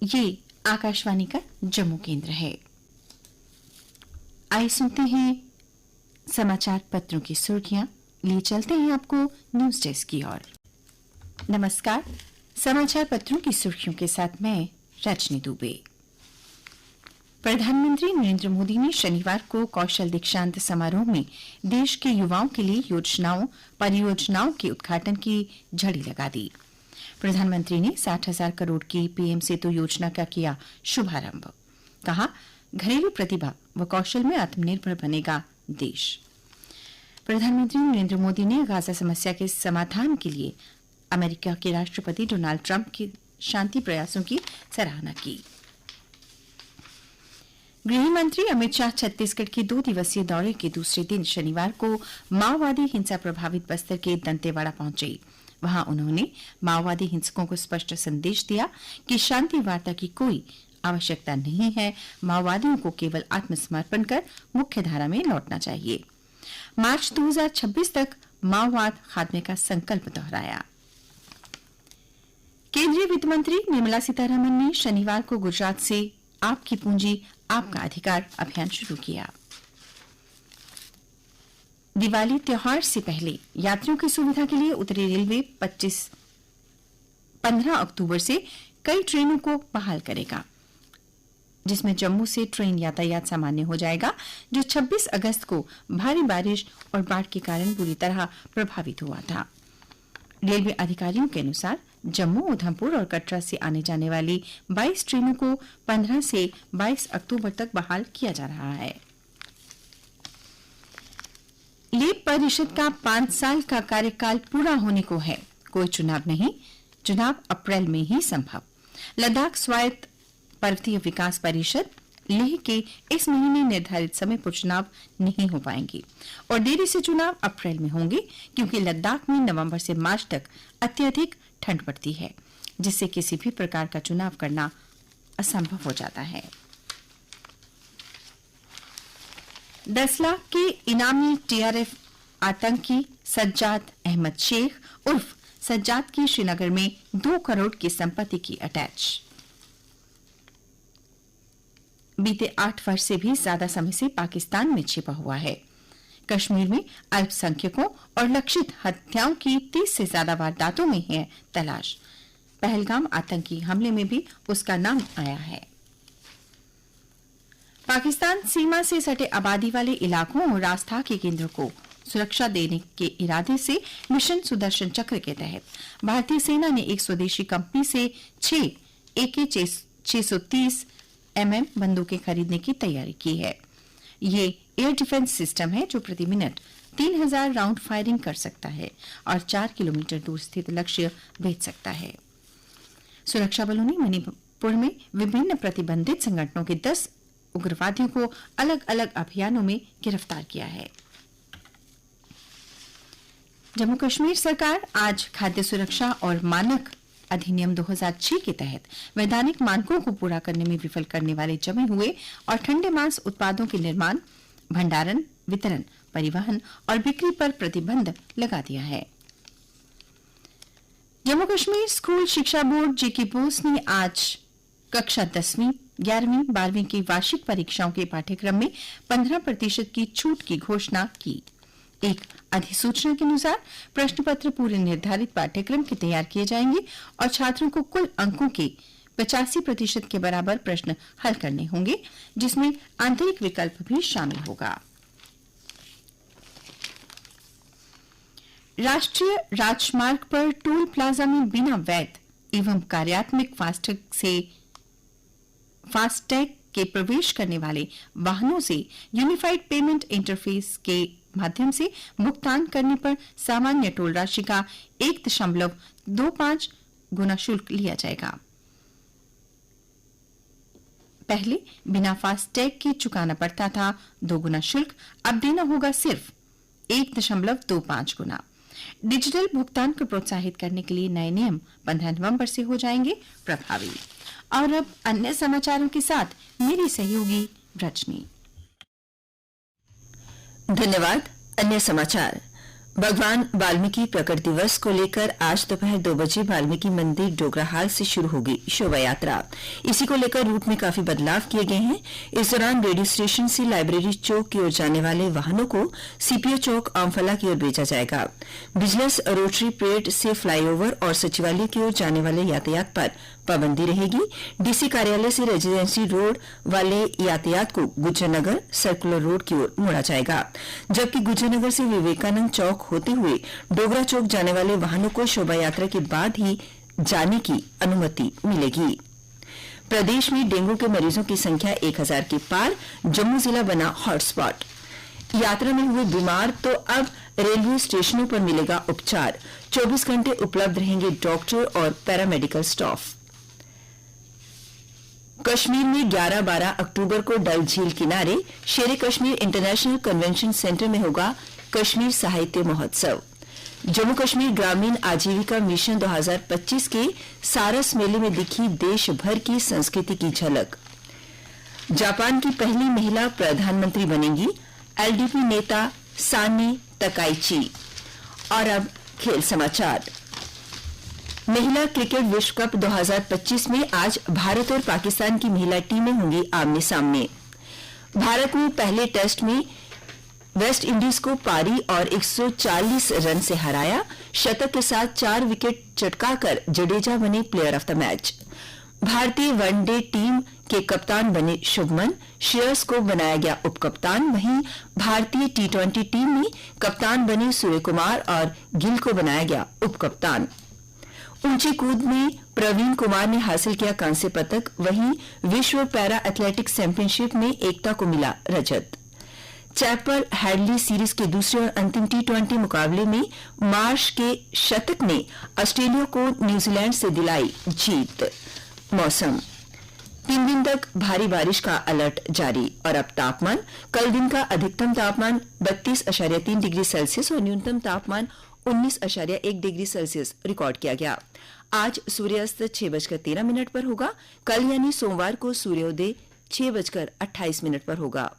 ये आकाशवाणी का जम्मू केंद्र है। आइए सुनते हैं समाचार पत्रों की सुर्खियां। लिए चलते हैं आपको न्यूज डेस्क की ओर। नमस्कार, समाचार पत्रों की सुर्खियों के साथ मैं रजनी दुबे। प्रधानमंत्री नरेंद्र मोदी ने शनिवार को कौशल दीक्षांत समारोह में देश के युवाओं के लिए परियोजनाओं के उद्घाटन की झड़ी लगा दी। प्रधानमंत्री ने 60,000 करोड़ की पीएम सेतु योजना का किया शुभारंभ। कहा, घरेलू प्रतिभा व कौशल में आत्मनिर्भर बनेगा देश। प्रधानमंत्री नरेंद्र मोदी ने गाजा समस्या के समाधान के लिए अमेरिका के राष्ट्रपति डोनाल्ड ट्रंप के शांति प्रयासों की सराहना की। गृह मंत्री अमित शाह छत्तीसगढ़ के 2 दिवसीय दौरे के दूसरे दिन शनिवार को माओवादी हिंसा प्रभावित बस्तर के दंतेवाड़ा पहुंचे। वहां उन्होंने माओवादी हिंसकों को स्पष्ट संदेश दिया कि शांति वार्ता की कोई आवश्यकता नहीं है, माओवादियों को केवल आत्मसमर्पण कर मुख्यधारा में लौटना चाहिए। मार्च 2026 तक माओवाद खात्मे का संकल्प दोहराया। केंद्रीय वित्त मंत्री निर्मला सीतारमण ने शनिवार को गुजरात से आपकी पूंजी आपका अधिकार अभियान शुरू किया। दिवाली त्योहार से पहले यात्रियों की सुविधा के लिए उत्तरी रेलवे 15 अक्टूबर से कई ट्रेनों को बहाल करेगा, जिसमें जम्मू से ट्रेन यातायात सामान्य हो जाएगा, जो 26 अगस्त को भारी बारिश और बाढ़ के कारण बुरी तरह प्रभावित हुआ था। रेलवे अधिकारियों के अनुसार जम्मू, उधमपुर और कटरा से आने जाने वाली 22 ट्रेनों को 15 से 22 अक्टूबर तक बहाल किया जा रहा है। लेप परिषद का 5 साल का कार्यकाल पूरा होने को है, कोई चुनाव नहीं, चुनाव अप्रैल में ही संभव। लद्दाख स्वायत्त पर्वतीय विकास परिषद लेह के इस महीने निर्धारित समय पर चुनाव नहीं हो पाएंगे और देरी से चुनाव अप्रैल में होंगे, क्योंकि लद्दाख में नवंबर से मार्च तक अत्यधिक ठंड पड़ती है, जिससे किसी भी प्रकार का चुनाव करना असंभव हो जाता है। 10 लाख के इनामी टीआरएफ आतंकी सज्जाद अहमद शेख उर्फ सज्जाद की श्रीनगर में 2 करोड़ की संपत्ति की अटैच। बीते 8 वर्ष से भी ज्यादा समय से पाकिस्तान में छिपा हुआ है। कश्मीर में अल्पसंख्यकों और लक्षित हत्याओं की 30 से ज्यादा वारदातों में है तलाश। पहलगाम आतंकी हमले में भी उसका नाम आया है। पाकिस्तान सीमा से सटे आबादी वाले इलाकों और आस्था के केंद्रों को सुरक्षा देने के इरादे से मिशन सुदर्शन चक्र के तहत भारतीय सेना ने एक स्वदेशी कंपनी से 6 AK-630 mm बंदूकें खरीदने की तैयारी की है। ये एयर डिफेंस सिस्टम है जो प्रति मिनट 3000 राउंड फायरिंग कर सकता है और 4 किलोमीटर दूर स्थित लक्ष्य भेज सकता है। सुरक्षा बलों ने मणिपुर में विभिन्न प्रतिबंधित संगठनों के 10 उग्रवादियों को अलग अलग अभियानों में गिरफ्तार किया है। जम्मू कश्मीर सरकार आज खाद्य सुरक्षा और मानक अधिनियम 2006 के तहत वैधानिक मानकों को पूरा करने में विफल करने वाले जमे हुए और ठंडे मांस उत्पादों के निर्माण, भंडारण, वितरण, परिवहन और बिक्री पर प्रतिबंध लगा दिया है। जम्मू कश्मीर स्कूल शिक्षा बोर्ड जेके बोस ने आज कक्षा 10वीं, 11वीं, 12वीं की वार्षिक परीक्षाओं के पाठ्यक्रम में 15% की छूट की घोषणा की। एक अधिसूचना के अनुसार प्रश्न पत्र पूरे निर्धारित पाठ्यक्रम के तैयार किए जाएंगे और छात्रों को कुल अंकों के 85% के बराबर प्रश्न हल करने होंगे, जिसमें आंतरिक विकल्प भी शामिल होगा। राष्ट्रीय राजमार्ग पर टोल प्लाजा में बिना वैध एवं कार्यात्मक फास्टैग के प्रवेश करने वाले वाहनों से यूनिफाइड पेमेंट इंटरफेस के माध्यम से भुगतान करने पर सामान्य टोल राशि का 1.25 गुना शुल्क लिया जाएगा। पहले बिना फास्टैग के चुकाना पड़ता था 2 गुना शुल्क, अब देना होगा सिर्फ 1.25 गुना। डिजिटल भुगतान को प्रोत्साहित करने के लिए नए नियम 15 नवंबर से हो जाएंगे प्रभावी। और अब अन्य समाचारों के साथ मेरी सहयोगी रजनी। धन्यवाद। अन्य समाचार। भगवान वाल्मीकि प्रकट दिवस को लेकर आज दोपहर 2 बजे वाल्मीकि मंदिर डोगराहाल से शुरू होगी शोभा यात्रा। इसी को लेकर रूट में काफी बदलाव किए गए हैं। इस दौरान रेडियो स्टेशन से लाइब्रेरी चौक की ओर जाने वाले वाहनों को सीपीओ चौक आमफला की ओर भेजा जाएगा। बिजनेस रोटरी परेड से फ्लाईओवर और सचिवालय की ओर जाने वाले यातायात पर पाबंदी रहेगी। डीसी कार्यालय से रेजिडेंसी रोड वाले यातायात को गुज्जरनगर सर्कुलर रोड की ओर मोड़ा जाएगा, जबकि गुज्जरनगर से विवेकानंद चौक होते हुए डोगरा चौक जाने वाले वाहनों को शोभा यात्रा के बाद ही जाने की अनुमति मिलेगी। प्रदेश में डेंगू के मरीजों की संख्या 1000 के पार, जम्मू जिला बना हॉटस्पॉट। यात्रा में हुए बीमार तो अब रेलवे स्टेशनों पर मिलेगा उपचार। 24 घंटे उपलब्ध रहेंगे डॉक्टर और पैरामेडिकल स्टाफ। कश्मीर में 11-12 अक्टूबर को डल झील किनारे शेरे कश्मीर इंटरनेशनल कन्वेंशन सेंटर में होगा कश्मीर साहित्य महोत्सव। जम्मू कश्मीर ग्रामीण आजीविका मिशन 2025 के सारस मेले में दिखी देश भर की संस्कृति की झलक। जापान की पहली महिला प्रधानमंत्री बनेंगी एलडीपी नेता साने तकाइची। और अब खेल समाचार। महिला क्रिकेट विश्व कप 2025 में आज भारत और पाकिस्तान की महिला टीमें होंगी आमने सामने। भारत ने पहले टेस्ट में वेस्ट इंडीज को पारी और 140 रन से हराया। शतक के साथ 4 विकेट चटकाकर जडेजा बने प्लेयर ऑफ द मैच। भारतीय वनडे टीम के कप्तान बने शुभमन, श्रेयस को बनाया गया उपकप्तान। वहीं भारतीय टी20 टीम में कप्तान बने सूर्य कुमार और गिल को बनाया गया उपकप्तान। ऊंची कूद में प्रवीण कुमार ने हासिल किया कांस्य पदक। वहीं विश्व पैरा एथलेटिक्स चैंपियनशिप में एकता को मिला रजत। चैपल हैडली सीरीज के दूसरे और अंतिम टी20 मुकाबले में मार्श के शतक ने ऑस्ट्रेलिया को न्यूजीलैंड से दिलाई जीत। मौसम 3 दिन तक भारी बारिश का अलर्ट जारी। और अब तापमान। कल दिन का अधिकतम तापमान 32.3 डिग्री सेल्सियस और न्यूनतम तापमान 19.1 डिग्री सेल्सियस रिकॉर्ड किया गया। आज सूर्यास्त 6:13 पर होगा। कल यानी सोमवार को सूर्योदय 6:28 पर होगा।